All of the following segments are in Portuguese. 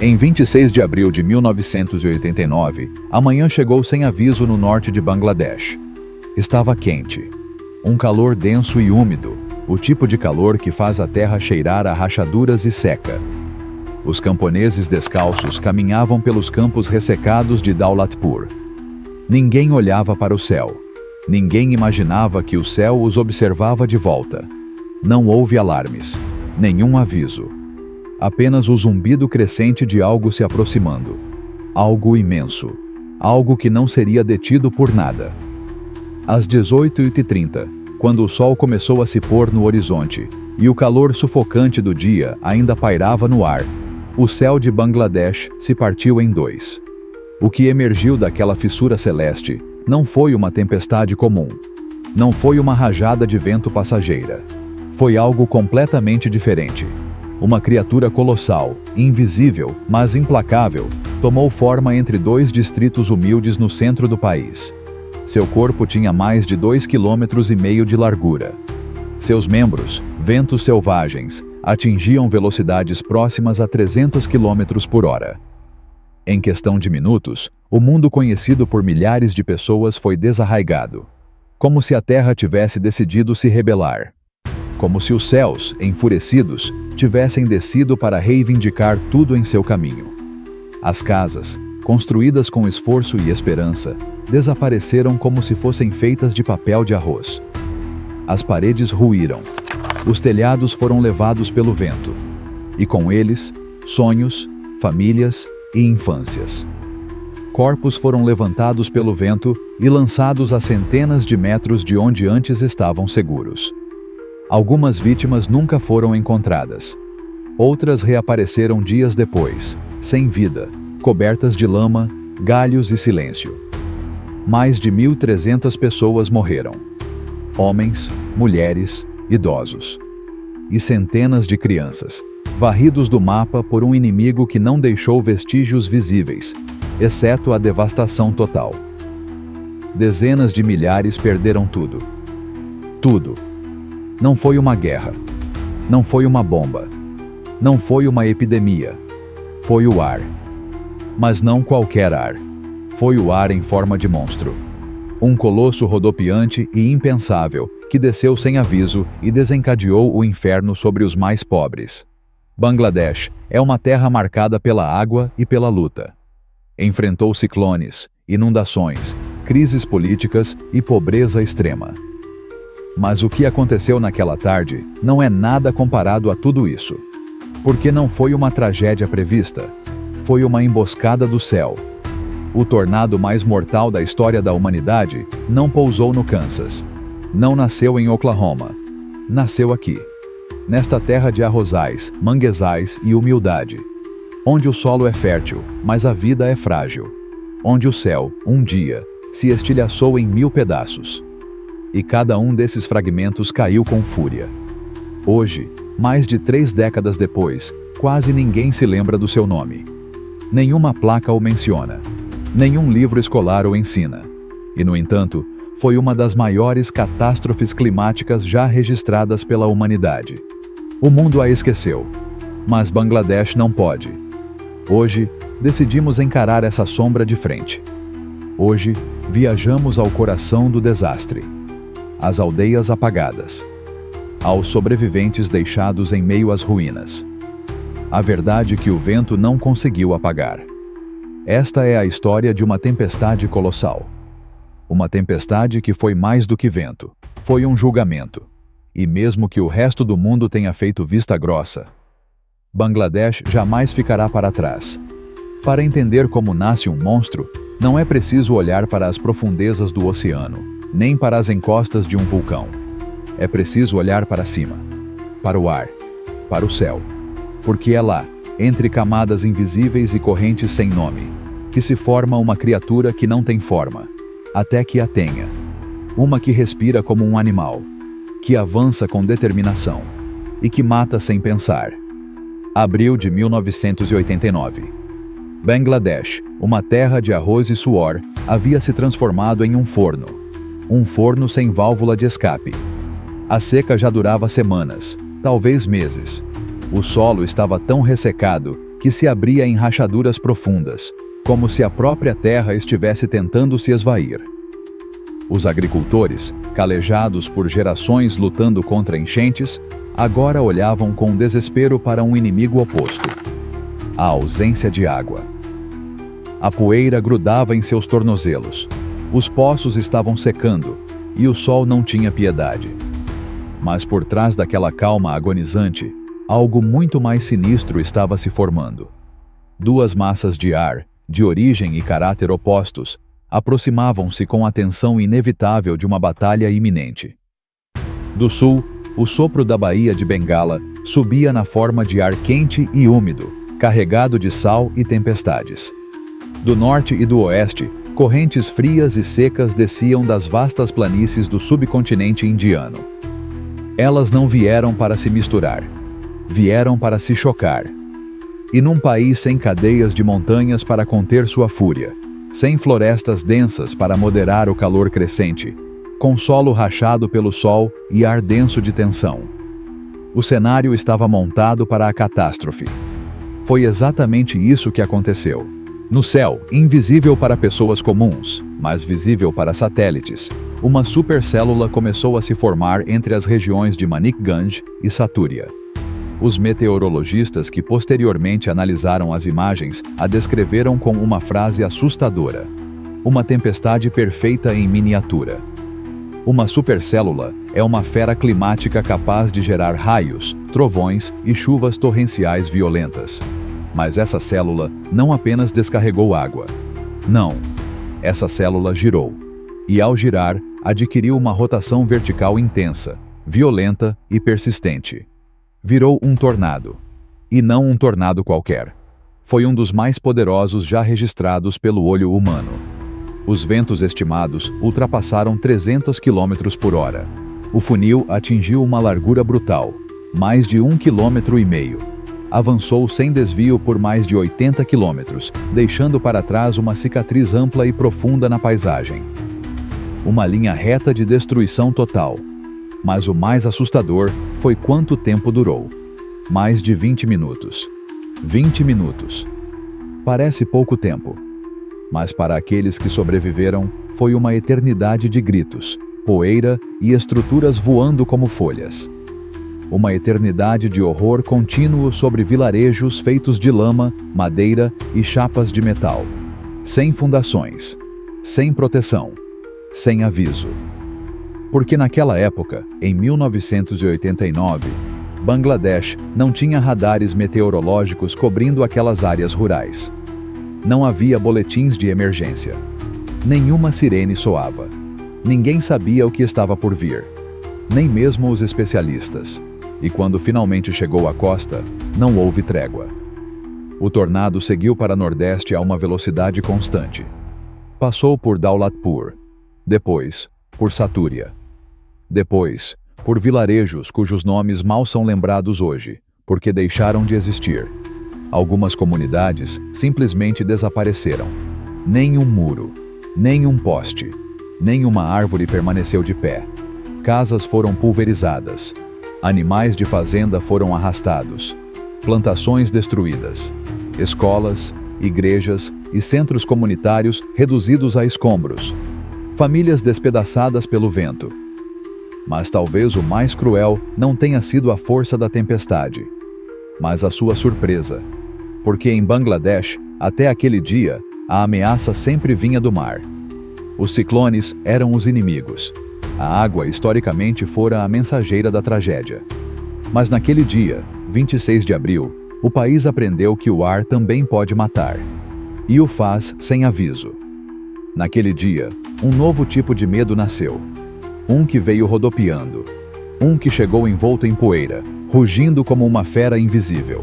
Em 26 de abril de 1989, a manhã chegou sem aviso no norte de Bangladesh. Estava quente. Um calor denso e úmido, o tipo de calor que faz a terra cheirar a rachaduras e seca. Os camponeses descalços caminhavam pelos campos ressecados de Daulatpur. Ninguém olhava para o céu. Ninguém imaginava que o céu os observava de volta. Não houve alarmes, nenhum aviso. Apenas o zumbido crescente de algo se aproximando. Algo imenso. Algo que não seria detido por nada. Às 18h30, quando o sol começou a se pôr no horizonte e o calor sufocante do dia ainda pairava no ar, o céu de Bangladesh se partiu em dois. O que emergiu daquela fissura celeste não foi uma tempestade comum. Não foi uma rajada de vento passageira. Foi algo completamente diferente. Uma criatura colossal, invisível, mas implacável, tomou forma entre dois distritos humildes no centro do país. Seu corpo tinha mais de 2,5 km de largura. Seus membros, ventos selvagens, atingiam velocidades próximas a 300 km por hora. Em questão de minutos, o mundo conhecido por milhares de pessoas foi desarraigado. Como se a terra tivesse decidido se rebelar. Como se os céus, enfurecidos, tivessem descido para reivindicar tudo em seu caminho. As casas, construídas com esforço e esperança, desapareceram como se fossem feitas de papel de arroz. As paredes ruíram. Os telhados foram levados pelo vento. E com eles, sonhos, famílias e infâncias. Corpos foram levantados pelo vento e lançados a centenas de metros de onde antes estavam seguros. Algumas vítimas nunca foram encontradas. Outras reapareceram dias depois, sem vida, cobertas de lama, galhos e silêncio. Mais de 1.300 pessoas morreram. Homens, mulheres, idosos. E centenas de crianças, varridos do mapa por um inimigo que não deixou vestígios visíveis, exceto a devastação total. Dezenas de milhares perderam tudo. Tudo. Não foi uma guerra. Não foi uma bomba. Não foi uma epidemia. Foi o ar. Mas não qualquer ar. Foi o ar em forma de monstro. Um colosso rodopiante e impensável que desceu sem aviso e desencadeou o inferno sobre os mais pobres. Bangladesh é uma terra marcada pela água e pela luta. Enfrentou ciclones, inundações, crises políticas e pobreza extrema. Mas o que aconteceu naquela tarde não é nada comparado a tudo isso. Porque não foi uma tragédia prevista. Foi uma emboscada do céu. O tornado mais mortal da história da humanidade não pousou no Kansas. Não nasceu em Oklahoma. Nasceu aqui. Nesta terra de arrozais, manguezais e humildade. Onde o solo é fértil, mas a vida é frágil. Onde o céu, um dia, se estilhaçou em 1000 pedaços. E cada um desses fragmentos caiu com fúria. Hoje, mais de 3 décadas depois, quase ninguém se lembra do seu nome. Nenhuma placa o menciona. Nenhum livro escolar o ensina. E, no entanto, foi uma das maiores catástrofes climáticas já registradas pela humanidade. O mundo a esqueceu. Mas Bangladesh não pode. Hoje, decidimos encarar essa sombra de frente. Hoje, viajamos ao coração do desastre. Às aldeias apagadas. Aos sobreviventes deixados em meio às ruínas. A verdade que o vento não conseguiu apagar. Esta é a história de uma tempestade colossal. Uma tempestade que foi mais do que vento. Foi um julgamento. E mesmo que o resto do mundo tenha feito vista grossa, Bangladesh jamais ficará para trás. Para entender como nasce um monstro, não é preciso olhar para as profundezas do oceano, nem para as encostas de um vulcão. É preciso olhar para cima, para o ar, para o céu. Porque é lá, entre camadas invisíveis e correntes sem nome, que se forma uma criatura que não tem forma, até que a tenha. Uma que respira como um animal, que avança com determinação e que mata sem pensar. Abril de 1989. Bangladesh, uma terra de arroz e suor, havia se transformado em um forno sem válvula de escape. A seca já durava semanas, talvez meses. O solo estava tão ressecado que se abria em rachaduras profundas, como se a própria terra estivesse tentando se esvair. Os agricultores, calejados por gerações lutando contra enchentes, agora olhavam com desespero para um inimigo oposto: a ausência de água. A poeira grudava em seus tornozelos, os poços estavam secando e o sol não tinha piedade. Mas por trás daquela calma agonizante, algo muito mais sinistro estava se formando. Duas massas de ar, de origem e caráter opostos, aproximavam-se com a tensão inevitável de uma batalha iminente. Do sul, o sopro da Baía de Bengala subia na forma de ar quente e úmido, carregado de sal e tempestades. Do norte e do oeste, correntes frias e secas desciam das vastas planícies do subcontinente indiano. Elas não vieram para se misturar, vieram para se chocar. E num país sem cadeias de montanhas para conter sua fúria, sem florestas densas para moderar o calor crescente, com solo rachado pelo sol e ar denso de tensão, o cenário estava montado para a catástrofe. Foi exatamente isso que aconteceu. No céu, invisível para pessoas comuns, mas visível para satélites, uma supercélula começou a se formar entre as regiões de Manikganj e Satúria. Os meteorologistas que posteriormente analisaram as imagens a descreveram com uma frase assustadora: uma tempestade perfeita em miniatura. Uma supercélula é uma fera climática capaz de gerar raios, trovões e chuvas torrenciais violentas. Mas essa célula não apenas descarregou água. Não. Essa célula girou. E ao girar, adquiriu uma rotação vertical intensa, violenta e persistente. Virou um tornado. E não um tornado qualquer. Foi um dos mais poderosos já registrados pelo olho humano. Os ventos estimados ultrapassaram 300 km por hora. O funil atingiu uma largura brutal, mais de 1,5 km. Avançou sem desvio por mais de 80 km, deixando para trás uma cicatriz ampla e profunda na paisagem. Uma linha reta de destruição total. Mas o mais assustador foi quanto tempo durou. Mais de 20 minutos. 20 minutos. Parece pouco tempo. Mas para aqueles que sobreviveram, foi uma eternidade de gritos, poeira e estruturas voando como folhas. Uma eternidade de horror contínuo sobre vilarejos feitos de lama, madeira e chapas de metal. Sem fundações. Sem proteção. Sem aviso. Porque naquela época, em 1989, Bangladesh não tinha radares meteorológicos cobrindo aquelas áreas rurais. Não havia boletins de emergência. Nenhuma sirene soava. Ninguém sabia o que estava por vir. Nem mesmo os especialistas. E quando finalmente chegou à costa, não houve trégua. O tornado seguiu para nordeste a uma velocidade constante. Passou por Daulatpur. Depois, por Satúria. Depois, por vilarejos cujos nomes mal são lembrados hoje, porque deixaram de existir. Algumas comunidades simplesmente desapareceram. Nem um muro, nem um poste, nem uma árvore permaneceu de pé. Casas foram pulverizadas. Animais de fazenda foram arrastados. Plantações destruídas. Escolas, igrejas e centros comunitários reduzidos a escombros. Famílias despedaçadas pelo vento. Mas talvez o mais cruel não tenha sido a força da tempestade, mas a sua surpresa. Porque em Bangladesh, até aquele dia, a ameaça sempre vinha do mar. Os ciclones eram os inimigos. A água historicamente fora a mensageira da tragédia. Mas naquele dia, 26 de abril, o país aprendeu que o ar também pode matar. E o faz sem aviso. Naquele dia, um novo tipo de medo nasceu. Um que veio rodopiando. Um que chegou envolto em poeira, rugindo como uma fera invisível.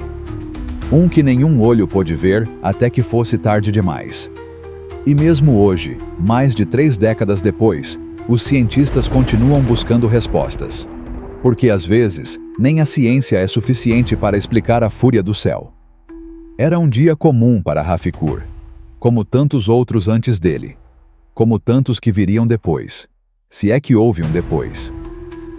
Um que nenhum olho pôde ver até que fosse tarde demais. E mesmo hoje, mais de 3 décadas depois, os cientistas continuam buscando respostas. Porque às vezes, nem a ciência é suficiente para explicar a fúria do céu. Era um dia comum para Rafikur, como tantos outros antes dele, como tantos que viriam depois. Se é que houve um depois.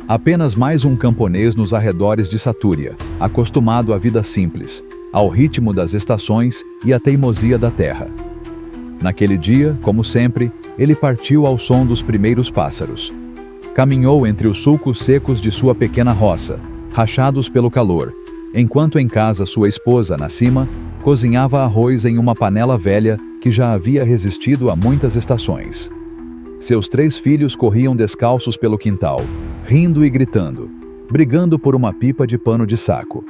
Apenas mais um camponês nos arredores de Satúria, acostumado à vida simples, ao ritmo das estações e à teimosia da terra. Naquele dia, como sempre, ele partiu ao som dos primeiros pássaros. Caminhou entre os sulcos secos de sua pequena roça, rachados pelo calor, enquanto em casa sua esposa, Nassima, cozinhava arroz em uma panela velha que já havia resistido a muitas estações. Seus 3 filhos corriam descalços pelo quintal, rindo e gritando, brigando por uma pipa de pano de saco.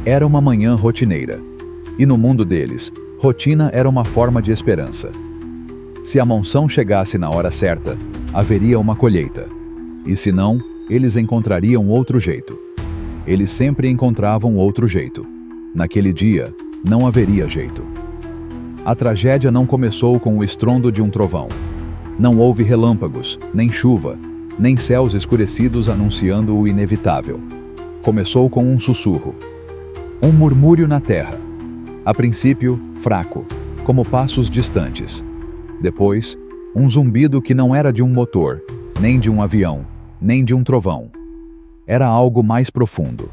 Era uma manhã rotineira. E no mundo deles, rotina era uma forma de esperança. Se a monção chegasse na hora certa, haveria uma colheita. E se não, eles encontrariam outro jeito. Eles sempre encontravam outro jeito. Naquele dia, não haveria jeito. A tragédia não começou com o estrondo de um trovão. Não houve relâmpagos, nem chuva, nem céus escurecidos anunciando o inevitável. Começou com um sussurro. Um murmúrio na terra. A princípio, fraco, como passos distantes. Depois, um zumbido que não era de um motor, nem de um avião, nem de um trovão. Era algo mais profundo,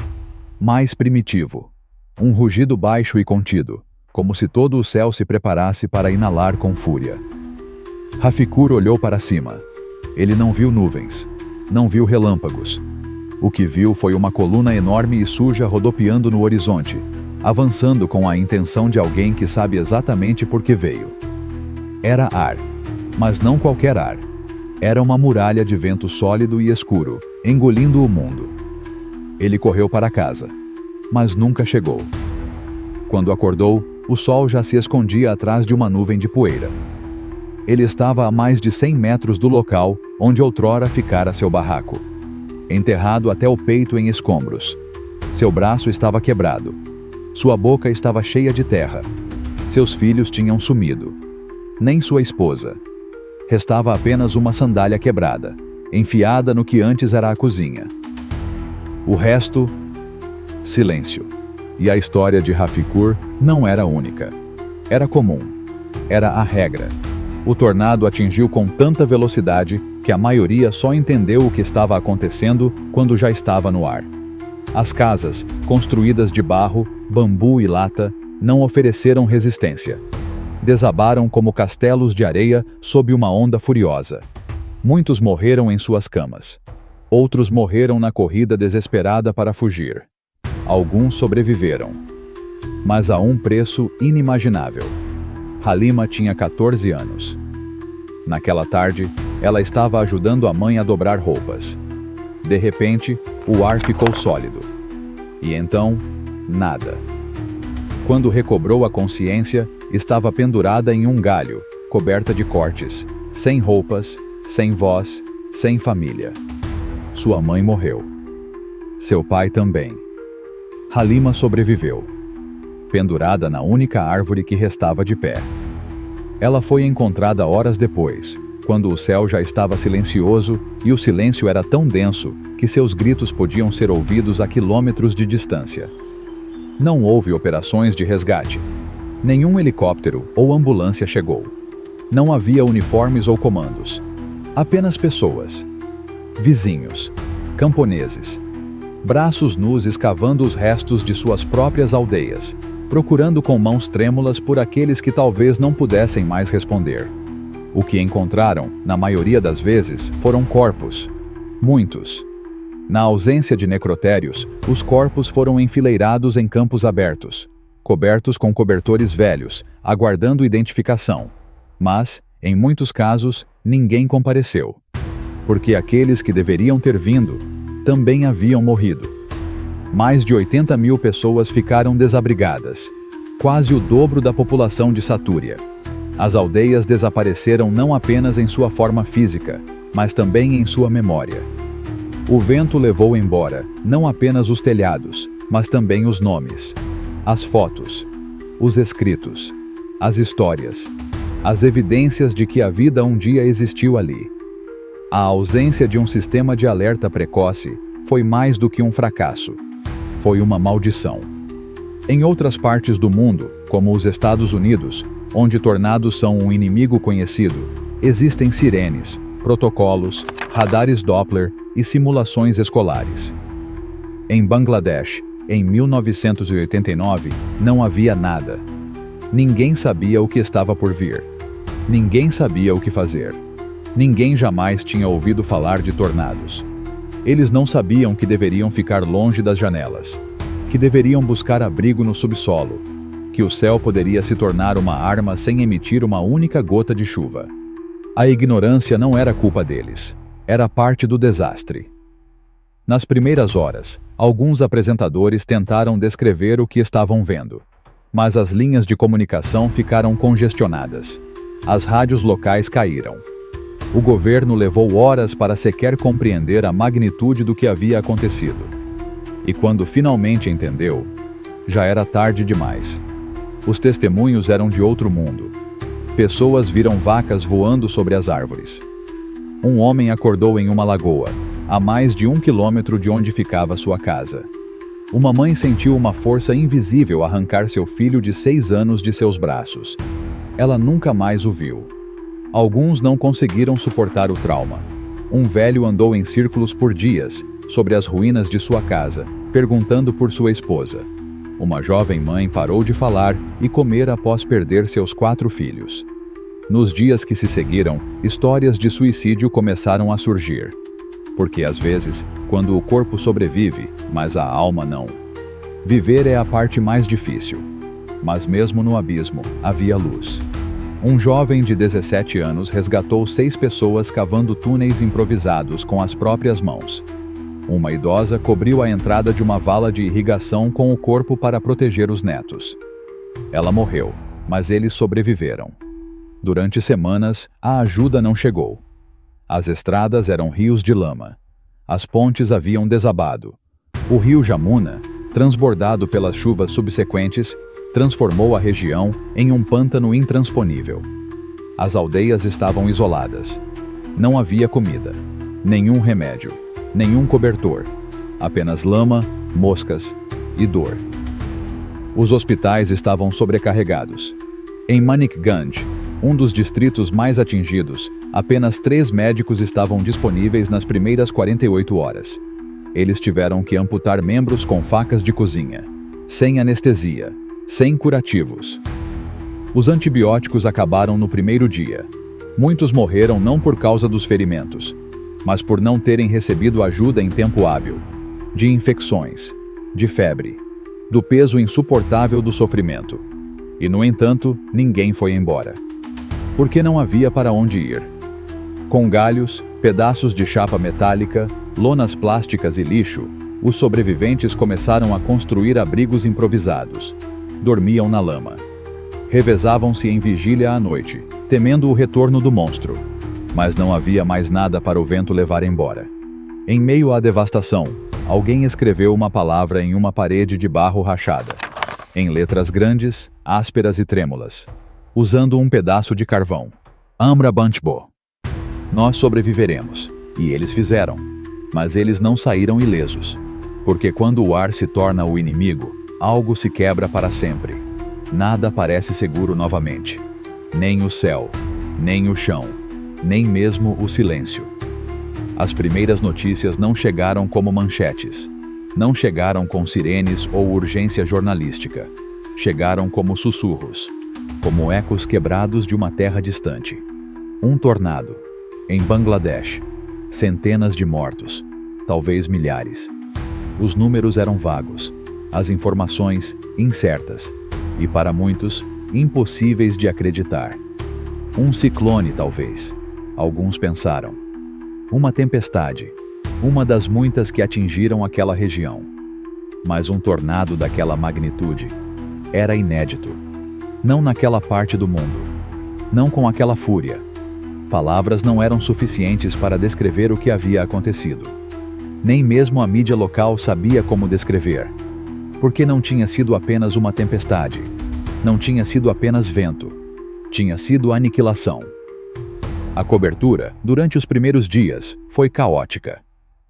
mais primitivo. Um rugido baixo e contido, como se todo o céu se preparasse para inalar com fúria. Raficur olhou para cima. Ele não viu nuvens, não viu relâmpagos. O que viu foi uma coluna enorme e suja rodopiando no horizonte, avançando com a intenção de alguém que sabe exatamente por que veio. Era ar, mas não qualquer ar. Era uma muralha de vento sólido e escuro, engolindo o mundo. Ele correu para casa, mas nunca chegou. Quando acordou, o sol já se escondia atrás de uma nuvem de poeira. Ele estava a mais de 100 metros do local onde outrora ficara seu barraco, enterrado até o peito em escombros. Seu braço estava quebrado. Sua boca estava cheia de terra. Seus filhos tinham sumido. Nem sua esposa. Restava apenas uma sandália quebrada, enfiada no que antes era a cozinha. O resto, silêncio. E a história de Raficur não era única. Era comum. Era a regra. O tornado atingiu com tanta velocidade que a maioria só entendeu o que estava acontecendo quando já estava no ar. As casas, construídas de barro, bambu e lata, não ofereceram resistência. Desabaram como castelos de areia sob uma onda furiosa. Muitos morreram em suas camas. Outros morreram na corrida desesperada para fugir. Alguns sobreviveram. Mas a um preço inimaginável. Halima tinha 14 anos. Naquela tarde, ela estava ajudando a mãe a dobrar roupas. De repente, o ar ficou sólido. E então, nada. Quando recobrou a consciência, estava pendurada em um galho, coberta de cortes, sem roupas, sem voz, sem família. Sua mãe morreu. Seu pai também. Halima sobreviveu, pendurada na única árvore que restava de pé. Ela foi encontrada horas depois, quando o céu já estava silencioso e o silêncio era tão denso que seus gritos podiam ser ouvidos a quilômetros de distância. Não houve operações de resgate. Nenhum helicóptero ou ambulância chegou. Não havia uniformes ou comandos. Apenas pessoas. Vizinhos. Camponeses. Braços nus escavando os restos de suas próprias aldeias, procurando com mãos trêmulas por aqueles que talvez não pudessem mais responder. O que encontraram, na maioria das vezes, foram corpos. Muitos. Na ausência de necrotérios, os corpos foram enfileirados em campos abertos, cobertos com cobertores velhos, aguardando identificação. Mas, em muitos casos, ninguém compareceu. Porque aqueles que deveriam ter vindo também haviam morrido. Mais de 80 mil pessoas ficaram desabrigadas, quase o dobro da população de Satúria. As aldeias desapareceram não apenas em sua forma física, mas também em sua memória. O vento levou embora não apenas os telhados, mas também os nomes, as fotos, os escritos, as histórias, as evidências de que a vida um dia existiu ali. A ausência de um sistema de alerta precoce foi mais do que um fracasso. Foi uma maldição. Em outras partes do mundo, como os Estados Unidos, onde tornados são um inimigo conhecido, existem sirenes, protocolos, radares Doppler e simulações escolares. Em Bangladesh, Em 1989, não havia nada. Ninguém sabia o que estava por vir. Ninguém sabia o que fazer. Ninguém jamais tinha ouvido falar de tornados. Eles não sabiam que deveriam ficar longe das janelas, que deveriam buscar abrigo no subsolo, que o céu poderia se tornar uma arma sem emitir uma única gota de chuva. A ignorância não era culpa deles, era parte do desastre. Nas primeiras horas, alguns apresentadores tentaram descrever o que estavam vendo, mas as linhas de comunicação ficaram congestionadas. As rádios locais caíram. O governo levou horas para sequer compreender a magnitude do que havia acontecido. E quando finalmente entendeu, já era tarde demais. Os testemunhos eram de outro mundo. Pessoas viram vacas voando sobre as árvores. Um homem acordou em uma lagoa, a mais de 1 quilômetro de onde ficava sua casa. Uma mãe sentiu uma força invisível arrancar seu filho de 6 anos de seus braços. Ela nunca mais o viu. Alguns não conseguiram suportar o trauma. Um velho andou em círculos por dias, sobre as ruínas de sua casa, perguntando por sua esposa. Uma jovem mãe parou de falar e comer após perder seus 4 filhos. Nos dias que se seguiram, histórias de suicídio começaram a surgir. Porque às vezes, quando o corpo sobrevive, mas a alma não. Viver é a parte mais difícil. Mas mesmo no abismo, havia luz. Um jovem de 17 anos resgatou 6 pessoas cavando túneis improvisados com as próprias mãos. Uma idosa cobriu a entrada de uma vala de irrigação com o corpo para proteger os netos. Ela morreu, mas eles sobreviveram. Durante semanas, a ajuda não chegou. As estradas eram rios de lama. As pontes haviam desabado. O rio Jamuna, transbordado pelas chuvas subsequentes, transformou a região em um pântano intransponível. As aldeias estavam isoladas. Não havia comida, nenhum remédio, nenhum cobertor, apenas lama, moscas e dor. Os hospitais estavam sobrecarregados. Em Manikganj, um dos distritos mais atingidos, apenas 3 médicos estavam disponíveis nas primeiras 48 horas. Eles tiveram que amputar membros com facas de cozinha, sem anestesia, sem curativos. Os antibióticos acabaram no primeiro dia. Muitos morreram não por causa dos ferimentos, mas por não terem recebido ajuda em tempo hábil. De infecções, de febre, do peso insuportável do sofrimento. E, no entanto, ninguém foi embora. Porque não havia para onde ir. Com galhos, pedaços de chapa metálica, lonas plásticas e lixo, os sobreviventes começaram a construir abrigos improvisados. Dormiam na lama. Revezavam-se em vigília à noite, temendo o retorno do monstro. Mas não havia mais nada para o vento levar embora. Em meio à devastação, alguém escreveu uma palavra em uma parede de barro rachada, em letras grandes, ásperas e trêmulas, usando um pedaço de carvão. Amra Banchbo. Nós sobreviveremos, e eles fizeram. Mas eles não saíram ilesos. Porque quando o ar se torna o inimigo, algo se quebra para sempre. Nada parece seguro novamente. Nem o céu, nem o chão, nem mesmo o silêncio. As primeiras notícias não chegaram como manchetes. Não chegaram com sirenes ou urgência jornalística. Chegaram como sussurros, como ecos quebrados de uma terra distante. Um tornado. Em Bangladesh. Centenas de mortos. Talvez milhares. Os números eram vagos. As informações incertas. E para muitos, impossíveis de acreditar. Um ciclone, talvez. Alguns pensaram. Uma tempestade. Uma das muitas que atingiram aquela região. Mas um tornado daquela magnitude era inédito. Não naquela parte do mundo. Não com aquela fúria. Palavras não eram suficientes para descrever o que havia acontecido. Nem mesmo a mídia local sabia como descrever. Porque não tinha sido apenas uma tempestade. Não tinha sido apenas vento. Tinha sido aniquilação. A cobertura, durante os primeiros dias, foi caótica.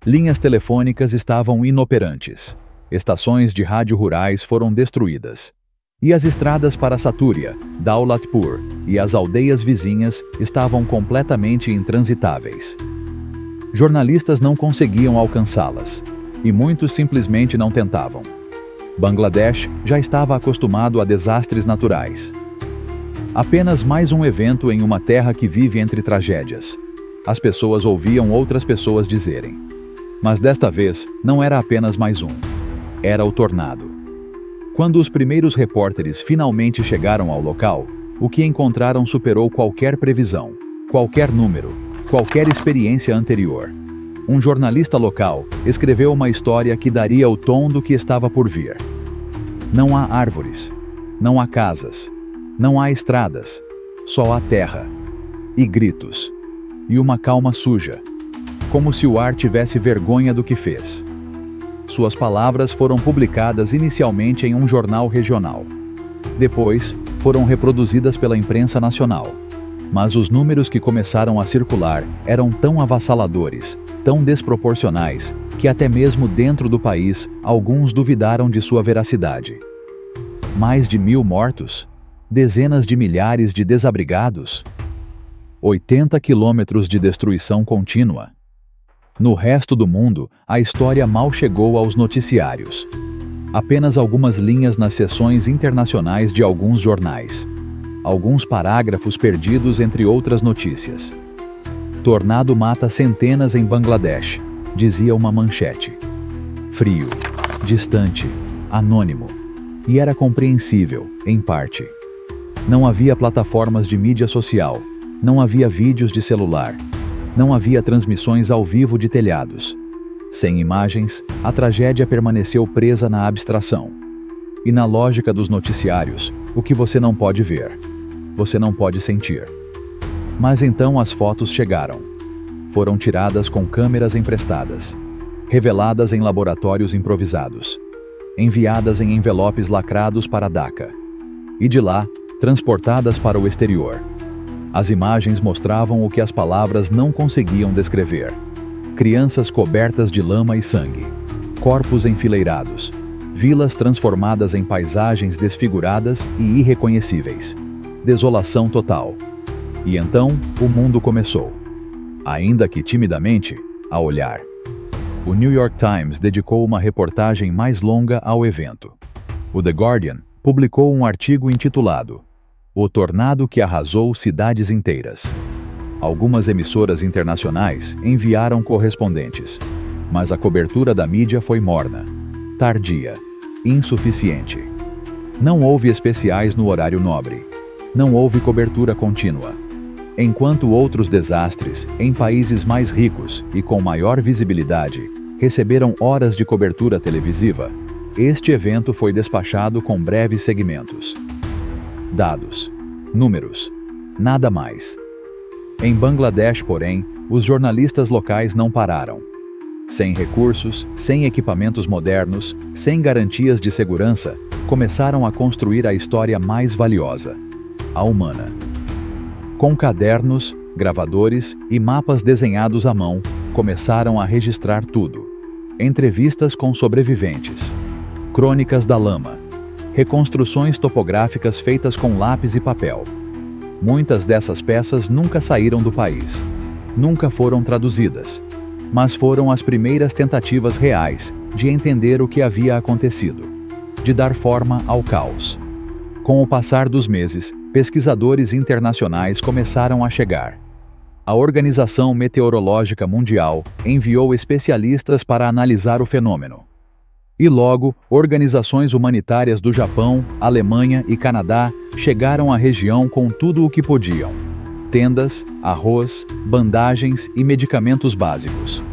Linhas telefônicas estavam inoperantes. Estações de rádio rurais foram destruídas. E as estradas para Satúria, Daulatpur e as aldeias vizinhas estavam completamente intransitáveis. Jornalistas não conseguiam alcançá-las, e muitos simplesmente não tentavam. Bangladesh já estava acostumado a desastres naturais. Apenas mais um evento em uma terra que vive entre tragédias. As pessoas ouviam outras pessoas dizerem. Mas desta vez, não era apenas mais um. Era o tornado. Quando os primeiros repórteres finalmente chegaram ao local, o que encontraram superou qualquer previsão, qualquer número, qualquer experiência anterior. Um jornalista local escreveu uma história que daria o tom do que estava por vir. Não há árvores, não há casas, não há estradas, só há terra, e gritos, e uma calma suja, como se o ar tivesse vergonha do que fez. Suas palavras foram publicadas inicialmente em um jornal regional. Depois, foram reproduzidas pela imprensa nacional. Mas os números que começaram a circular eram tão avassaladores, tão desproporcionais, que até mesmo dentro do país, alguns duvidaram de sua veracidade. Mais de 1.000 mortos? Dezenas de milhares de desabrigados? 80 quilômetros de destruição contínua. No resto do mundo, a história mal chegou aos noticiários. Apenas algumas linhas nas seções internacionais de alguns jornais. Alguns parágrafos perdidos entre outras notícias. Tornado mata centenas em Bangladesh, dizia uma manchete. Frio, distante, anônimo. E era compreensível, em parte. Não havia plataformas de mídia social, não havia vídeos de celular, não havia transmissões ao vivo de telhados. Sem imagens, a tragédia permaneceu presa na abstração. E na lógica dos noticiários, o que você não pode ver, você não pode sentir. Mas então as fotos chegaram. Foram tiradas com câmeras emprestadas, reveladas em laboratórios improvisados, enviadas em envelopes lacrados para Dhaka. E de lá, transportadas para o exterior. As imagens mostravam o que as palavras não conseguiam descrever. Crianças cobertas de lama e sangue, corpos enfileirados, vilas transformadas em paisagens desfiguradas e irreconhecíveis. Desolação total. E então, o mundo começou. Ainda que timidamente, a olhar. O New York Times dedicou uma reportagem mais longa ao evento. O The Guardian publicou um artigo intitulado O Tornado que Arrasou Cidades Inteiras. Algumas emissoras internacionais enviaram correspondentes, mas a cobertura da mídia foi morna, tardia, insuficiente. Não houve especiais no horário nobre. Não houve cobertura contínua. Enquanto outros desastres, em países mais ricos e com maior visibilidade, receberam horas de cobertura televisiva, este evento foi despachado com breves segmentos. Dados, números, nada mais. Em Bangladesh, porém, os jornalistas locais não pararam. Sem recursos, sem equipamentos modernos, sem garantias de segurança, começaram a construir a história mais valiosa, a humana. Com cadernos, gravadores e mapas desenhados à mão, começaram a registrar tudo. Entrevistas com sobreviventes, crônicas da lama, reconstruções topográficas feitas com lápis e papel. Muitas dessas peças nunca saíram do país, nunca foram traduzidas, mas foram as primeiras tentativas reais de entender o que havia acontecido, de dar forma ao caos. Com o passar dos meses, pesquisadores internacionais começaram a chegar. A Organização Meteorológica Mundial enviou especialistas para analisar o fenômeno. E logo, organizações humanitárias do Japão, Alemanha e Canadá chegaram à região com tudo o que podiam: tendas, arroz, bandagens e medicamentos básicos.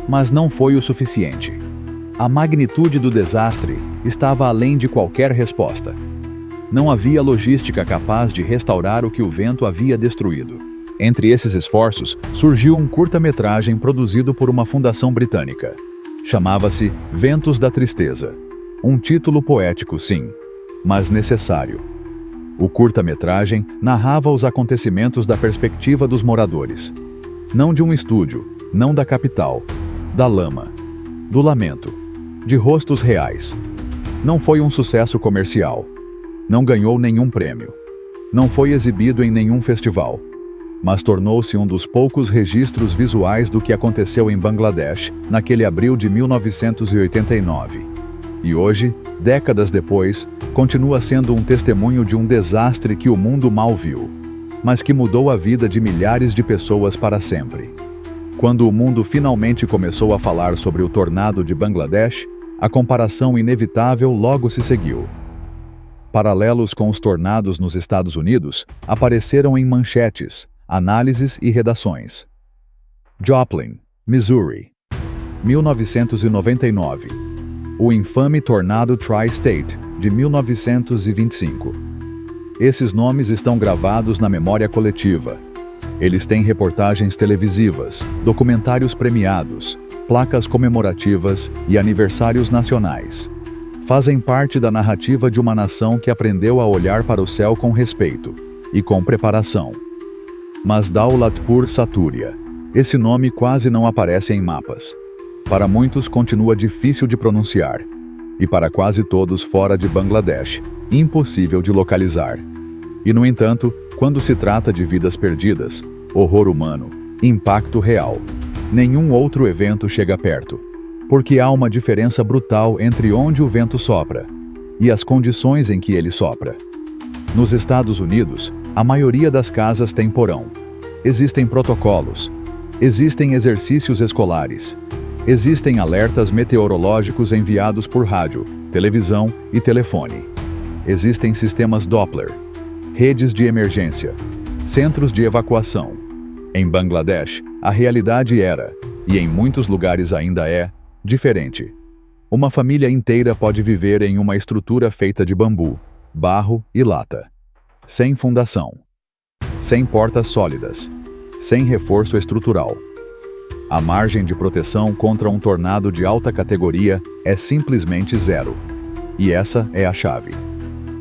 Mas não foi o suficiente. A magnitude do desastre estava além de qualquer resposta. Não havia logística capaz de restaurar o que o vento havia destruído. Entre esses esforços, surgiu um curta-metragem produzido por uma fundação britânica. Chamava-se Ventos da Tristeza. Um título poético, sim, mas necessário. O curta-metragem narrava os acontecimentos da perspectiva dos moradores. Não de um estúdio, não da capital, da lama, do lamento, de rostos reais. Não foi um sucesso comercial. Não ganhou nenhum prêmio. Não foi exibido em nenhum festival. Mas tornou-se um dos poucos registros visuais do que aconteceu em Bangladesh naquele abril de 1989. E hoje, décadas depois, continua sendo um testemunho de um desastre que o mundo mal viu, mas que mudou a vida de milhares de pessoas para sempre. Quando o mundo finalmente começou a falar sobre o tornado de Bangladesh, a comparação inevitável logo se seguiu. Paralelos com os tornados nos Estados Unidos apareceram em manchetes, análises e redações. Joplin, Missouri, 1999. O infame tornado Tri-State, de 1925. Esses nomes estão gravados na memória coletiva. Eles têm reportagens televisivas, documentários premiados, placas comemorativas e aniversários nacionais. Fazem parte da narrativa de uma nação que aprendeu a olhar para o céu com respeito e com preparação. Mas Daulatpur Saturiya, esse nome quase não aparece em mapas. Para muitos continua difícil de pronunciar, e para quase todos fora de Bangladesh, impossível de localizar. E no entanto, quando se trata de vidas perdidas, horror humano, impacto real, nenhum outro evento chega perto. Porque há uma diferença brutal entre onde o vento sopra e as condições em que ele sopra. Nos Estados Unidos, a maioria das casas tem porão. Existem protocolos. Existem exercícios escolares. Existem alertas meteorológicos enviados por rádio, televisão e telefone. Existem sistemas Doppler, redes de emergência, centros de evacuação. Em Bangladesh, a realidade era, e em muitos lugares ainda é, diferente. Uma família inteira pode viver em uma estrutura feita de bambu, barro e lata. Sem fundação. Sem portas sólidas. Sem reforço estrutural. A margem de proteção contra um tornado de alta categoria é simplesmente zero. E essa é a chave.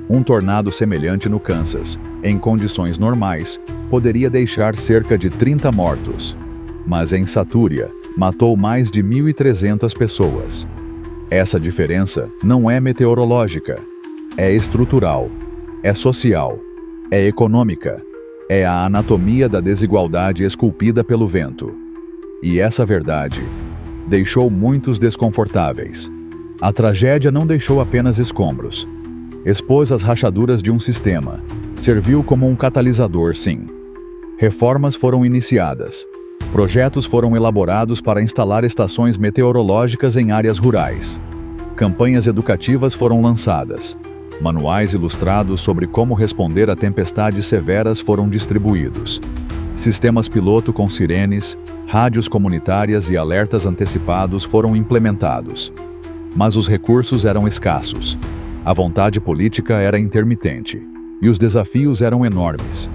Um tornado semelhante no Kansas, em condições normais, poderia deixar cerca de 30 mortos. Mas em Saturiya, matou mais de 1.300 pessoas. Essa diferença não é meteorológica, é estrutural, é social, é econômica, é a anatomia da desigualdade esculpida pelo vento. E essa verdade deixou muitos desconfortáveis. A tragédia não deixou apenas escombros. Expôs as rachaduras de um sistema. Serviu como um catalisador, sim. Reformas foram iniciadas. Projetos foram elaborados para instalar estações meteorológicas em áreas rurais. Campanhas educativas foram lançadas. Manuais ilustrados sobre como responder a tempestades severas foram distribuídos. Sistemas piloto com sirenes, rádios comunitárias e alertas antecipados foram implementados. Mas os recursos eram escassos. A vontade política era intermitente. E os desafios eram enormes.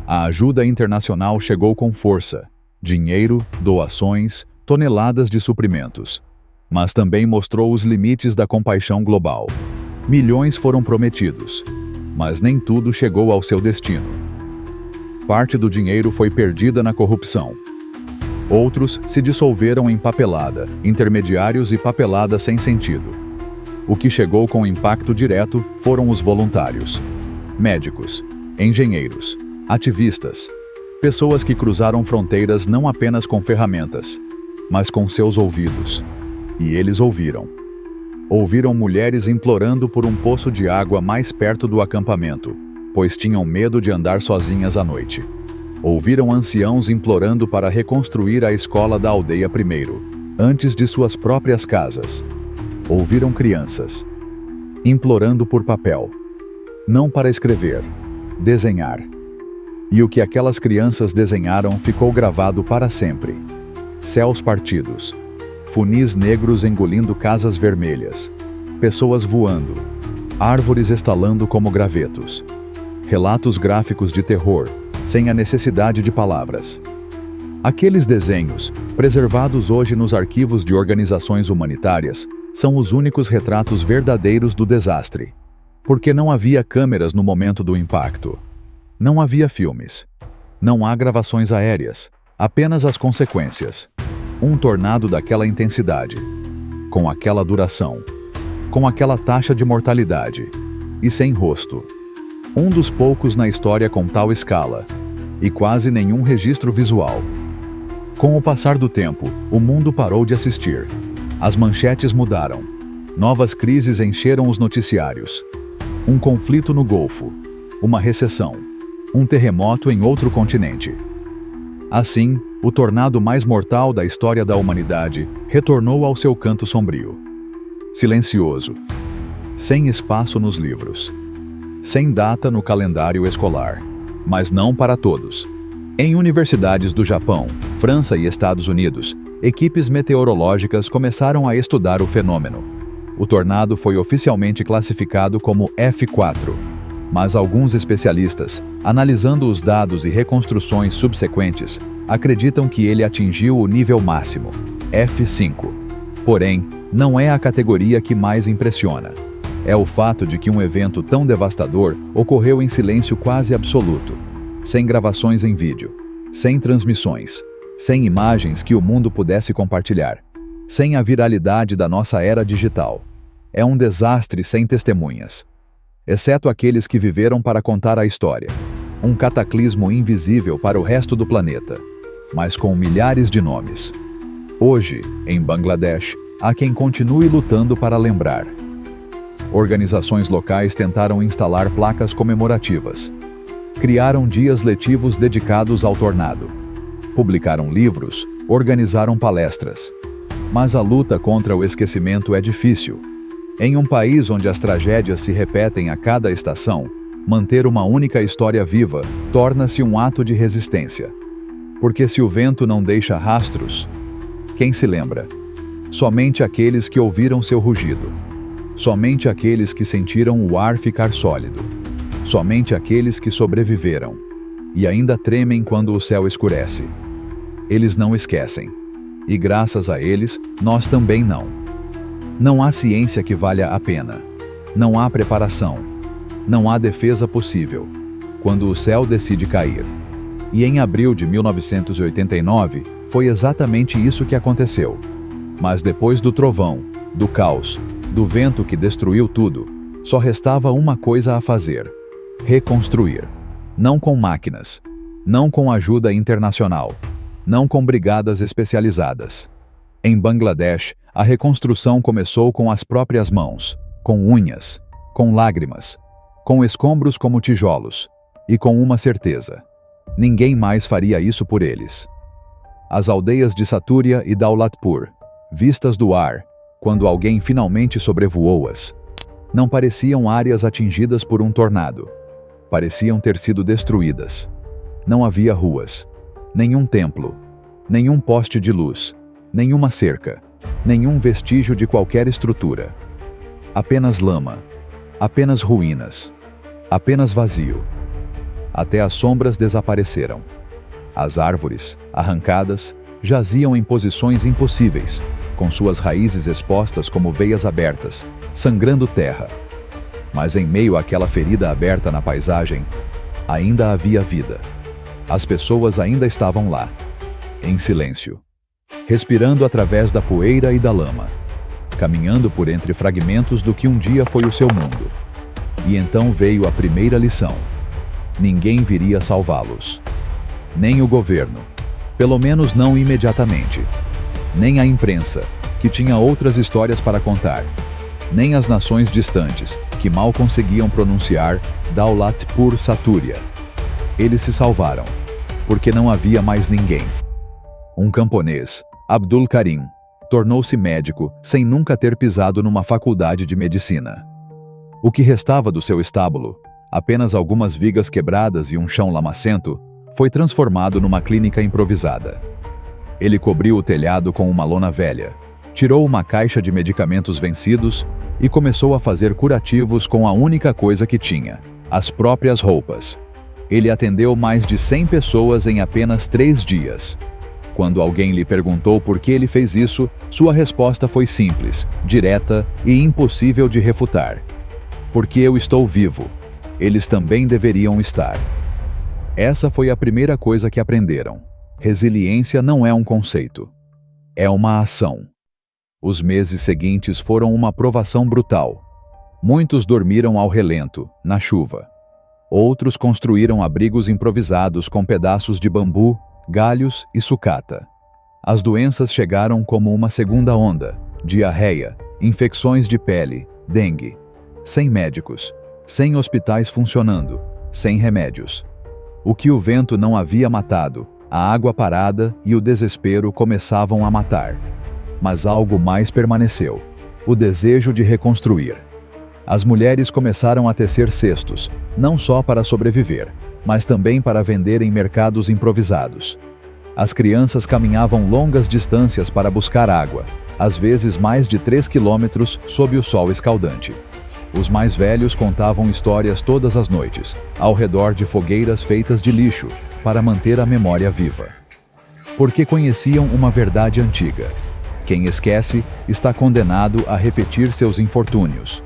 A ajuda internacional chegou com força. Dinheiro, doações, toneladas de suprimentos. Mas também mostrou os limites da compaixão global. Milhões foram prometidos, mas nem tudo chegou ao seu destino. Parte do dinheiro foi perdida na corrupção. Outros se dissolveram em papelada, intermediários e papelada sem sentido. O que chegou com impacto direto foram os voluntários. Médicos, engenheiros, ativistas, pessoas que cruzaram fronteiras não apenas com ferramentas, mas com seus ouvidos. E eles ouviram. Ouviram mulheres implorando por um poço de água mais perto do acampamento, pois tinham medo de andar sozinhas à noite. Ouviram anciãos implorando para reconstruir a escola da aldeia primeiro, antes de suas próprias casas. Ouviram crianças implorando por papel, não para escrever, desenhar. E o que aquelas crianças desenharam ficou gravado para sempre. Céus partidos, funis negros engolindo casas vermelhas, pessoas voando, árvores estalando como gravetos. Relatos gráficos de terror, sem a necessidade de palavras. Aqueles desenhos, preservados hoje nos arquivos de organizações humanitárias, são os únicos retratos verdadeiros do desastre. Porque não havia câmeras no momento do impacto. Não havia filmes. Não há gravações aéreas, apenas as consequências. Um tornado daquela intensidade, com aquela duração, com aquela taxa de mortalidade, e sem rosto. Um dos poucos na história com tal escala, e quase nenhum registro visual. Com o passar do tempo, o mundo parou de assistir. As manchetes mudaram. Novas crises encheram os noticiários. Um conflito no Golfo, uma recessão, um terremoto em outro continente. Assim, o tornado mais mortal da história da humanidade retornou ao seu canto sombrio. Silencioso, sem espaço nos livros, sem data no calendário escolar, mas não para todos. Em universidades do Japão, França e Estados Unidos, equipes meteorológicas começaram a estudar o fenômeno. O tornado foi oficialmente classificado como F4, mas alguns especialistas, analisando os dados e reconstruções subsequentes, acreditam que ele atingiu o nível máximo, F5. Porém, não é a categoria que mais impressiona. É o fato de que um evento tão devastador ocorreu em silêncio quase absoluto, sem gravações em vídeo, sem transmissões, sem imagens que o mundo pudesse compartilhar, sem a viralidade da nossa era digital. É um desastre sem testemunhas, exceto aqueles que viveram para contar a história. Um cataclismo invisível para o resto do planeta, mas com milhares de nomes. Hoje, em Bangladesh, há quem continue lutando para lembrar. Organizações locais tentaram instalar placas comemorativas. Criaram dias letivos dedicados ao tornado. Publicaram livros, organizaram palestras. Mas a luta contra o esquecimento é difícil. Em um país onde as tragédias se repetem a cada estação, manter uma única história viva torna-se um ato de resistência. Porque se o vento não deixa rastros, quem se lembra? Somente aqueles que ouviram seu rugido. Somente aqueles que sentiram o ar ficar sólido. Somente aqueles que sobreviveram e ainda tremem quando o céu escurece. Eles não esquecem. E graças a eles, nós também não. Não há ciência que valha a pena. Não há preparação. Não há defesa possível quando o céu decide cair. E em abril de 1989, foi exatamente isso que aconteceu. Mas depois do trovão, do caos, do vento que destruiu tudo, só restava uma coisa a fazer: reconstruir. Não com máquinas, não com ajuda internacional, não com brigadas especializadas. Em Bangladesh, a reconstrução começou com as próprias mãos, com unhas, com lágrimas, com escombros como tijolos, e com uma certeza: ninguém mais faria isso por eles. As aldeias de Satúria e Daulatpur, vistas do ar, quando alguém finalmente sobrevoou-as, não pareciam áreas atingidas por um tornado. Pareciam ter sido destruídas. Não havia ruas, nenhum templo, nenhum poste de luz, nenhuma cerca, nenhum vestígio de qualquer estrutura. Apenas lama, apenas ruínas, apenas vazio. Até as sombras desapareceram. As árvores, arrancadas, jaziam em posições impossíveis, com suas raízes expostas como veias abertas, sangrando terra. Mas em meio àquela ferida aberta na paisagem, ainda havia vida. As pessoas ainda estavam lá, em silêncio, respirando através da poeira e da lama, caminhando por entre fragmentos do que um dia foi o seu mundo. E então veio a primeira lição: ninguém viria salvá-los. Nem o governo, pelo menos não imediatamente. Nem a imprensa, que tinha outras histórias para contar. Nem as nações distantes, que mal conseguiam pronunciar Daulatpur Satúria. Eles se salvaram, porque não havia mais ninguém. Um camponês, Abdul Karim, tornou-se médico sem nunca ter pisado numa faculdade de medicina. O que restava do seu estábulo, apenas algumas vigas quebradas e um chão lamacento, foi transformado numa clínica improvisada. Ele cobriu o telhado com uma lona velha, tirou uma caixa de medicamentos vencidos e começou a fazer curativos com a única coisa que tinha: as próprias roupas. Ele atendeu mais de 100 pessoas em apenas 3 dias. Quando alguém lhe perguntou por que ele fez isso, sua resposta foi simples, direta e impossível de refutar: porque eu estou vivo. Eles também deveriam estar. Essa foi a primeira coisa que aprenderam. Resiliência não é um conceito. É uma ação. Os meses seguintes foram uma provação brutal. Muitos dormiram ao relento, na chuva. Outros construíram abrigos improvisados com pedaços de bambu, galhos e sucata. As doenças chegaram como uma segunda onda: diarreia, infecções de pele, dengue, sem médicos, sem hospitais funcionando, sem remédios. O que o vento não havia matado, a água parada e o desespero começavam a matar. Mas algo mais permaneceu: o desejo de reconstruir. As mulheres começaram a tecer cestos, não só para sobreviver, mas também para vender em mercados improvisados. As crianças caminhavam longas distâncias para buscar água, às vezes mais de 3 quilômetros sob o sol escaldante. Os mais velhos contavam histórias todas as noites, ao redor de fogueiras feitas de lixo, para manter a memória viva. Porque conheciam uma verdade antiga: quem esquece está condenado a repetir seus infortúnios.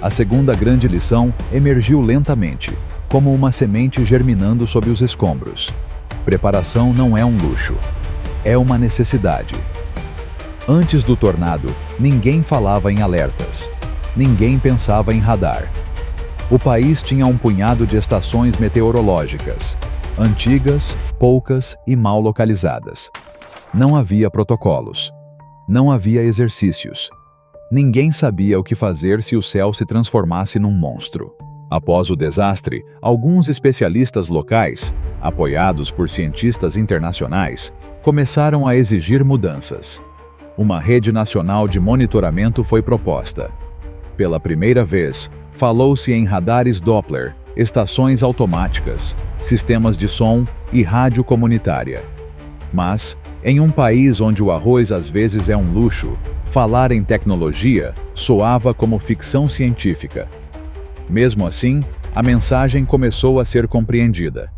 A segunda grande lição emergiu lentamente, como uma semente germinando sob os escombros. Preparação não é um luxo, é uma necessidade. Antes do tornado, ninguém falava em alertas. Ninguém pensava em radar. O país tinha um punhado de estações meteorológicas, antigas, poucas e mal localizadas. Não havia protocolos. Não havia exercícios. Ninguém sabia o que fazer se o céu se transformasse num monstro. Após o desastre, alguns especialistas locais, apoiados por cientistas internacionais, começaram a exigir mudanças. Uma rede nacional de monitoramento foi proposta. Pela primeira vez, falou-se em radares Doppler, estações automáticas, sistemas de som e rádio comunitária. Mas, em um país onde o arroz às vezes é um luxo, falar em tecnologia soava como ficção científica. Mesmo assim, a mensagem começou a ser compreendida.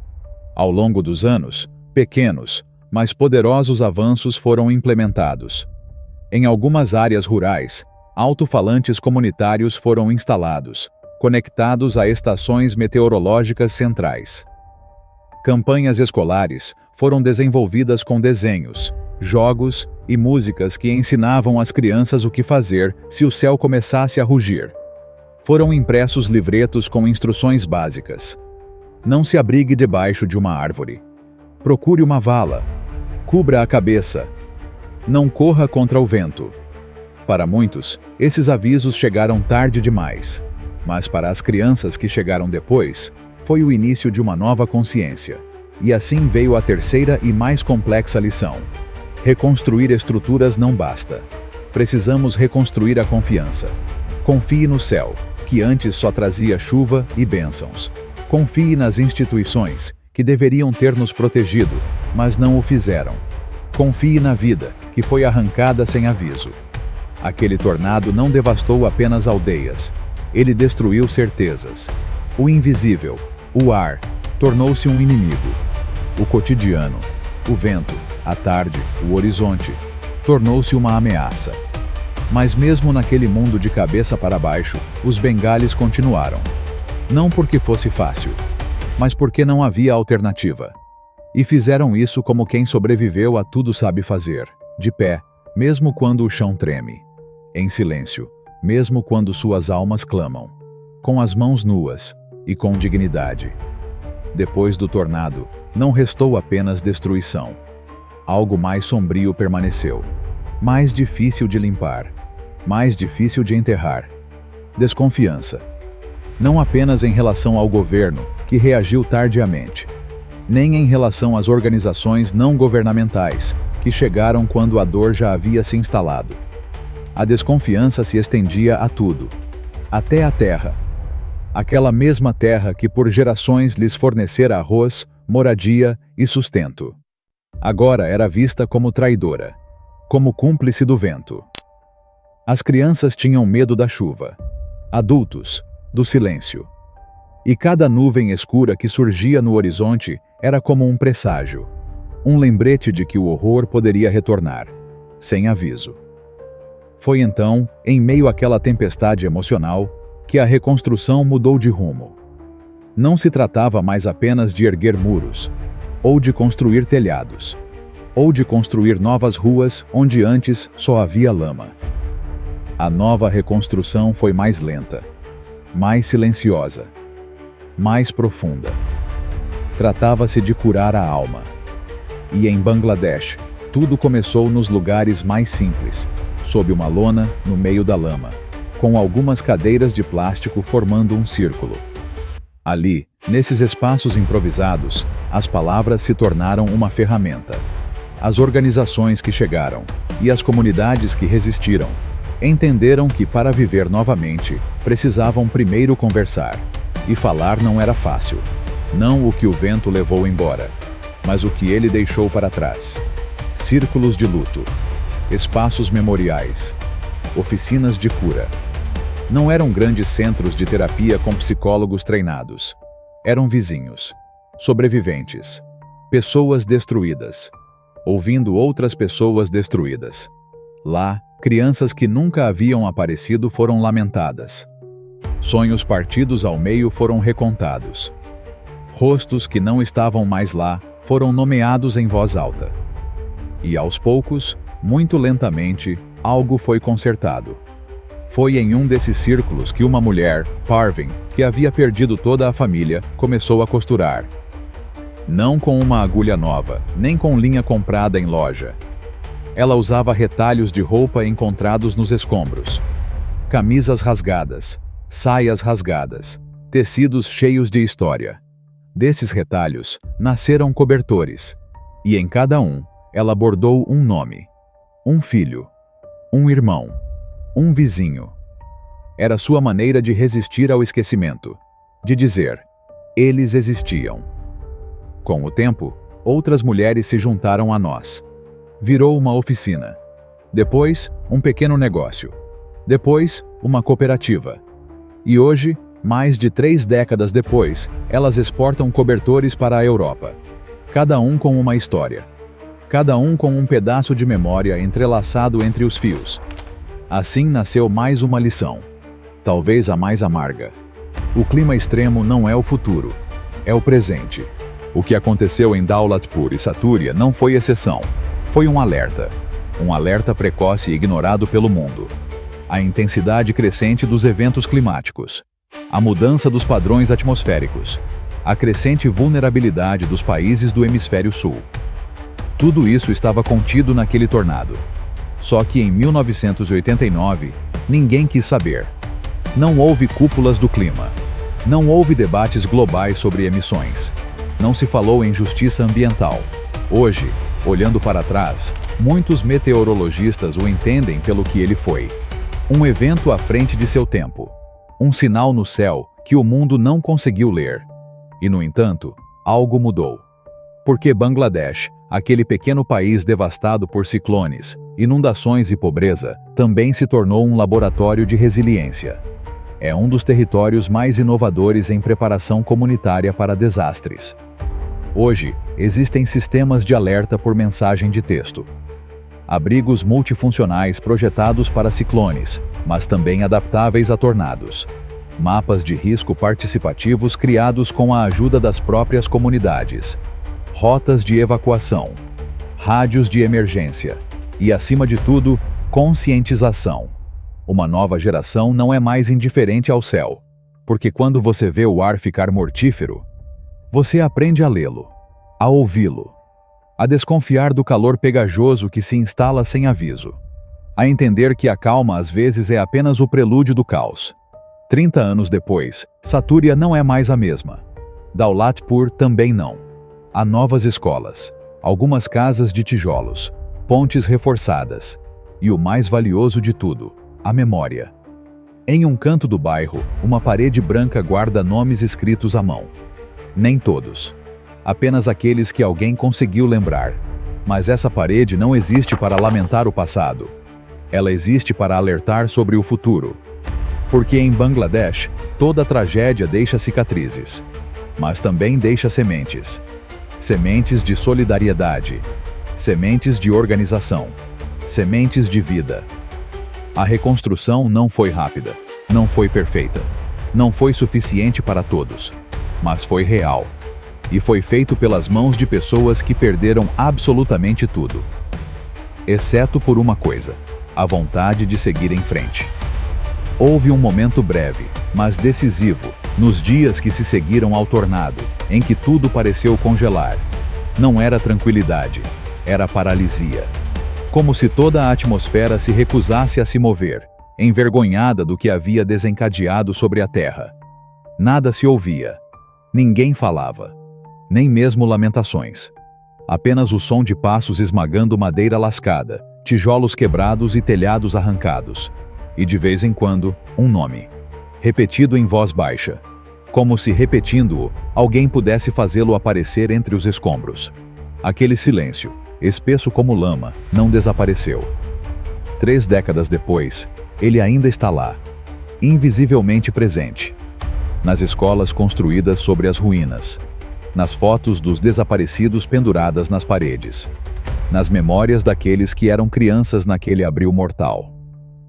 Ao longo dos anos, pequenos, mas poderosos avanços foram implementados. Em algumas áreas rurais, alto-falantes comunitários foram instalados, conectados a estações meteorológicas centrais. Campanhas escolares foram desenvolvidas com desenhos, jogos e músicas que ensinavam às crianças o que fazer se o céu começasse a rugir. Foram impressos livretos com instruções básicas. Não se abrigue debaixo de uma árvore. Procure uma vala. Cubra a cabeça. Não corra contra o vento. Para muitos, esses avisos chegaram tarde demais. Mas para as crianças que chegaram depois, foi o início de uma nova consciência. E assim veio a terceira e mais complexa lição: reconstruir estruturas não basta. Precisamos reconstruir a confiança. Confie no céu, que antes só trazia chuva e bênçãos. Confie nas instituições, que deveriam ter nos protegido, mas não o fizeram. Confie na vida, que foi arrancada sem aviso. Aquele tornado não devastou apenas aldeias. Ele destruiu certezas. O invisível, o ar, tornou-se um inimigo. O cotidiano, o vento, a tarde, o horizonte, tornou-se uma ameaça. Mas mesmo naquele mundo de cabeça para baixo, os bengales continuaram. Não porque fosse fácil, mas porque não havia alternativa. E fizeram isso como quem sobreviveu a tudo sabe fazer, de pé, mesmo quando o chão treme. Em silêncio, mesmo quando suas almas clamam. Com as mãos nuas e com dignidade. Depois do tornado, não restou apenas destruição. Algo mais sombrio permaneceu. Mais difícil de limpar. Mais difícil de enterrar. Desconfiança. Não apenas em relação ao governo, que reagiu tardiamente, nem em relação às organizações não governamentais, que chegaram quando a dor já havia se instalado. A desconfiança se estendia a tudo, até a terra. Aquela mesma terra que por gerações lhes fornecera arroz, moradia e sustento. Agora era vista como traidora, como cúmplice do vento. As crianças tinham medo da chuva, adultos, do silêncio. E cada nuvem escura que surgia no horizonte era como um presságio, um lembrete de que o horror poderia retornar, sem aviso. Foi então, em meio àquela tempestade emocional, que a reconstrução mudou de rumo. Não se tratava mais apenas de erguer muros, ou de construir telhados, ou de construir novas ruas onde antes só havia lama. A nova reconstrução foi mais lenta, mais silenciosa, mais profunda. Tratava-se de curar a alma. E em Bangladesh, tudo começou nos lugares mais simples, sob uma lona, no meio da lama, com algumas cadeiras de plástico formando um círculo. Ali, nesses espaços improvisados, as palavras se tornaram uma ferramenta. As organizações que chegaram, e as comunidades que resistiram, entenderam que para viver novamente, precisavam primeiro conversar. E falar não era fácil. Não o que o vento levou embora, mas o que ele deixou para trás. Círculos de luto, espaços memoriais, oficinas de cura. Não eram grandes centros de terapia com psicólogos treinados. Eram vizinhos, sobreviventes, pessoas destruídas, ouvindo outras pessoas destruídas. Lá, crianças que nunca haviam aparecido foram lamentadas. Sonhos partidos ao meio foram recontados. Rostos que não estavam mais lá foram nomeados em voz alta. E aos poucos, muito lentamente, algo foi consertado. Foi em um desses círculos que uma mulher, Parvin, que havia perdido toda a família, começou a costurar. Não com uma agulha nova, nem com linha comprada em loja. Ela usava retalhos de roupa encontrados nos escombros. Camisas rasgadas, saias rasgadas, tecidos cheios de história. Desses retalhos, nasceram cobertores. E em cada um, ela bordou um nome. Um filho. Um irmão. Um vizinho. Era sua maneira de resistir ao esquecimento. De dizer, eles existiam. Com o tempo, outras mulheres se juntaram a nós. Virou uma oficina. Depois, um pequeno negócio. Depois, uma cooperativa. E hoje, mais de 3 décadas depois, elas exportam cobertores para a Europa. Cada um com uma história. Cada um com um pedaço de memória entrelaçado entre os fios. Assim nasceu mais uma lição. Talvez a mais amarga. O clima extremo não é o futuro. É o presente. O que aconteceu em Daulatpur e Satúria não foi exceção. Foi um alerta. Um alerta precoce e ignorado pelo mundo. A intensidade crescente dos eventos climáticos. A mudança dos padrões atmosféricos. A crescente vulnerabilidade dos países do hemisfério sul. Tudo isso estava contido naquele tornado. Só que em 1989, ninguém quis saber. Não houve cúpulas do clima. Não houve debates globais sobre emissões. Não se falou em justiça ambiental. Hoje, olhando para trás, muitos meteorologistas o entendem pelo que ele foi. Um evento à frente de seu tempo. Um sinal no céu que o mundo não conseguiu ler. E, no entanto, algo mudou. Porque Bangladesh, aquele pequeno país devastado por ciclones, inundações e pobreza, também se tornou um laboratório de resiliência. É um dos territórios mais inovadores em preparação comunitária para desastres. Hoje, existem sistemas de alerta por mensagem de texto. Abrigos multifuncionais projetados para ciclones, mas também adaptáveis a tornados. Mapas de risco participativos criados com a ajuda das próprias comunidades. Rotas de evacuação. Rádios de emergência. E, acima de tudo, conscientização. Uma nova geração não é mais indiferente ao céu. Porque quando você vê o ar ficar mortífero, você aprende a lê-lo, a ouvi-lo, a desconfiar do calor pegajoso que se instala sem aviso, a entender que a calma às vezes é apenas o prelúdio do caos. 30 anos depois, Satúria não é mais a mesma. Daulatpur também não. Há novas escolas, algumas casas de tijolos, pontes reforçadas, e o mais valioso de tudo, a memória. Em um canto do bairro, uma parede branca guarda nomes escritos à mão. Nem todos. Apenas aqueles que alguém conseguiu lembrar. Mas essa parede não existe para lamentar o passado. Ela existe para alertar sobre o futuro. Porque em Bangladesh, toda tragédia deixa cicatrizes. Mas também deixa sementes. Sementes de solidariedade. Sementes de organização. Sementes de vida. A reconstrução não foi rápida. Não foi perfeita. Não foi suficiente para todos. Mas foi real. E foi feito pelas mãos de pessoas que perderam absolutamente tudo. Exceto por uma coisa: a vontade de seguir em frente. Houve um momento breve, mas decisivo, nos dias que se seguiram ao tornado, em que tudo pareceu congelar. Não era tranquilidade, era paralisia. como se toda a atmosfera se recusasse a se mover, envergonhada do que havia desencadeado sobre a terra. Nada se ouvia. Ninguém falava. Nem mesmo lamentações. Apenas o som de passos esmagando madeira lascada, tijolos quebrados e telhados arrancados. E de vez em quando, um nome. Repetido em voz baixa. Como se repetindo-o, alguém pudesse fazê-lo aparecer entre os escombros. Aquele silêncio, espesso como lama, não desapareceu. 3 décadas depois, ele ainda está lá, invisivelmente presente. Nas escolas construídas sobre as ruínas, nas fotos dos desaparecidos penduradas nas paredes, nas memórias daqueles que eram crianças naquele abril mortal,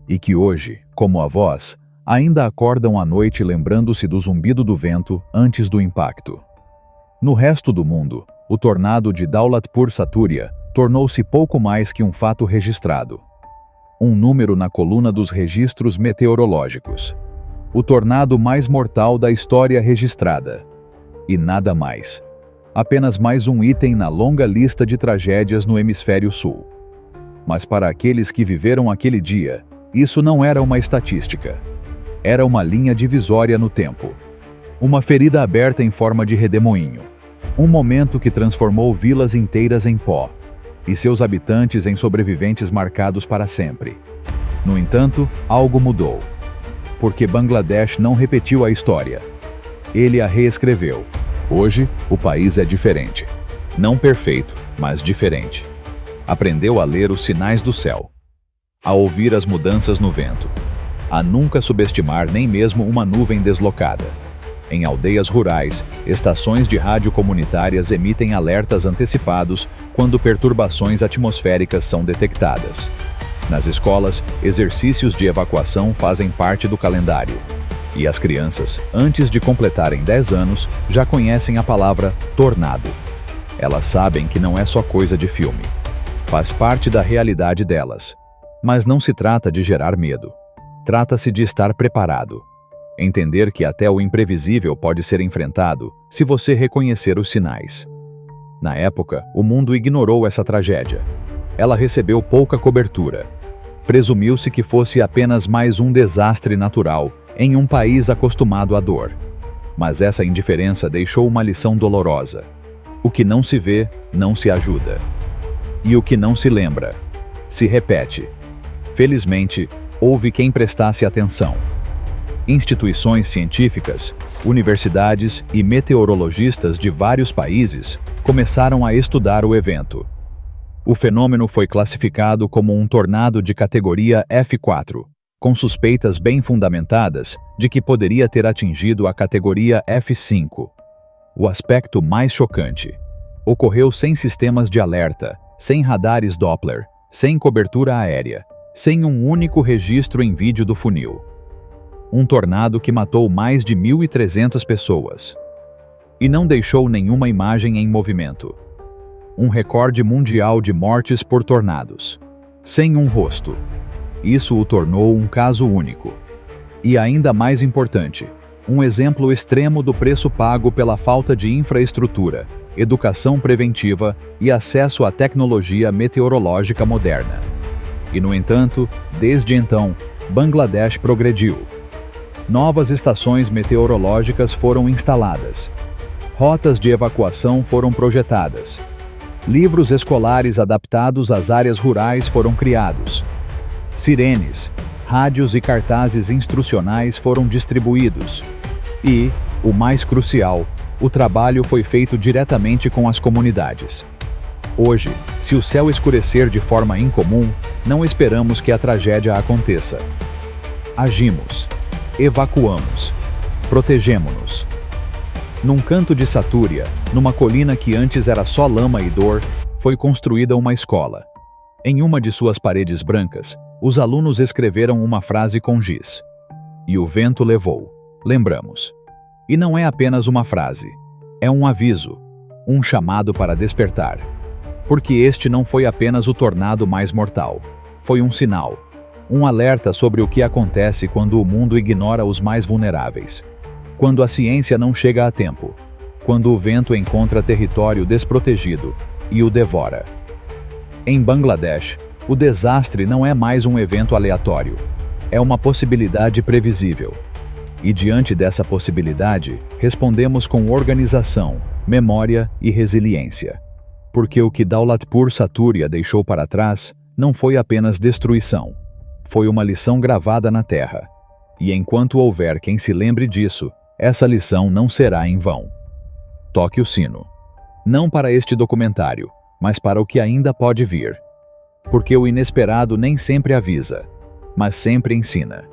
e que hoje, como avós, ainda acordam à noite lembrando-se do zumbido do vento antes do impacto. No resto do mundo, o tornado de Daulatpur Saturiya tornou-se pouco mais que um fato registrado. Um número na coluna dos registros meteorológicos. O tornado mais mortal da história registrada. E nada mais. Apenas mais um item na longa lista de tragédias no hemisfério sul. Mas para aqueles que viveram aquele dia, isso não era uma estatística. Era uma linha divisória no tempo. Uma ferida aberta em forma de redemoinho. Um momento que transformou vilas inteiras em pó, e seus habitantes em sobreviventes marcados para sempre. No entanto, algo mudou. Porque Bangladesh não repetiu a história. Ele a reescreveu. Hoje, o país é diferente. Não perfeito, mas diferente. Aprendeu a ler os sinais do céu. A ouvir as mudanças no vento. A nunca subestimar nem mesmo uma nuvem deslocada. Em aldeias rurais, estações de rádio comunitárias emitem alertas antecipados quando perturbações atmosféricas são detectadas. Nas escolas, exercícios de evacuação fazem parte do calendário. E as crianças, antes de completarem 10 anos, já conhecem a palavra tornado. Elas sabem que não é só coisa de filme. Faz parte da realidade delas. Mas não se trata de gerar medo. Trata-se de estar preparado. Entender que até o imprevisível pode ser enfrentado se você reconhecer os sinais. Na época, o mundo ignorou essa tragédia. Ela recebeu pouca cobertura. Presumiu-se que fosse apenas mais um desastre natural em um país acostumado à dor. Mas essa indiferença deixou uma lição dolorosa. O que não se vê, não se ajuda. E o que não se lembra, se repete. Felizmente, houve quem prestasse atenção. Instituições científicas, universidades e meteorologistas de vários países começaram a estudar o evento. O fenômeno foi classificado como um tornado de categoria F4, com suspeitas bem fundamentadas de que poderia ter atingido a categoria F5. O aspecto mais chocante: ocorreu sem sistemas de alerta, sem radares Doppler, sem cobertura aérea, sem um único registro em vídeo do funil. Um tornado que matou mais de 1.300 pessoas. E não deixou nenhuma imagem em movimento. Um recorde mundial de mortes por tornados. Sem um rosto. Isso o tornou um caso único. E ainda mais importante, um exemplo extremo do preço pago pela falta de infraestrutura, educação preventiva e acesso à tecnologia meteorológica moderna. E, no entanto, desde então, Bangladesh progrediu. Novas estações meteorológicas foram instaladas. Rotas de evacuação foram projetadas. Livros escolares adaptados às áreas rurais foram criados. Sirenes, rádios e cartazes instrucionais foram distribuídos. E, o mais crucial, o trabalho foi feito diretamente com as comunidades. Hoje, se o céu escurecer de forma incomum, não esperamos que a tragédia aconteça. Agimos. Evacuamos. Protegemo-nos. Num canto de Saturiya, numa colina que antes era só lama e dor, foi construída uma escola. Em uma de suas paredes brancas, os alunos escreveram uma frase com giz. E o vento levou. Lembramos. E não é apenas uma frase. É um aviso. Um chamado para despertar. Porque este não foi apenas o tornado mais mortal. Foi um sinal. Um alerta sobre o que acontece quando o mundo ignora os mais vulneráveis. Quando a ciência não chega a tempo. Quando o vento encontra território desprotegido e o devora. Em Bangladesh, O desastre não é mais um evento aleatório. É uma possibilidade previsível. E diante dessa possibilidade, respondemos com organização, memória e resiliência. Porque o que Daulatpur Saturya deixou para trás não foi apenas destruição. Foi uma lição gravada na terra. E enquanto houver quem se lembre disso, essa lição não será em vão. Toque o sino. Não para este documentário, mas para o que ainda pode vir. Porque o inesperado nem sempre avisa, mas sempre ensina.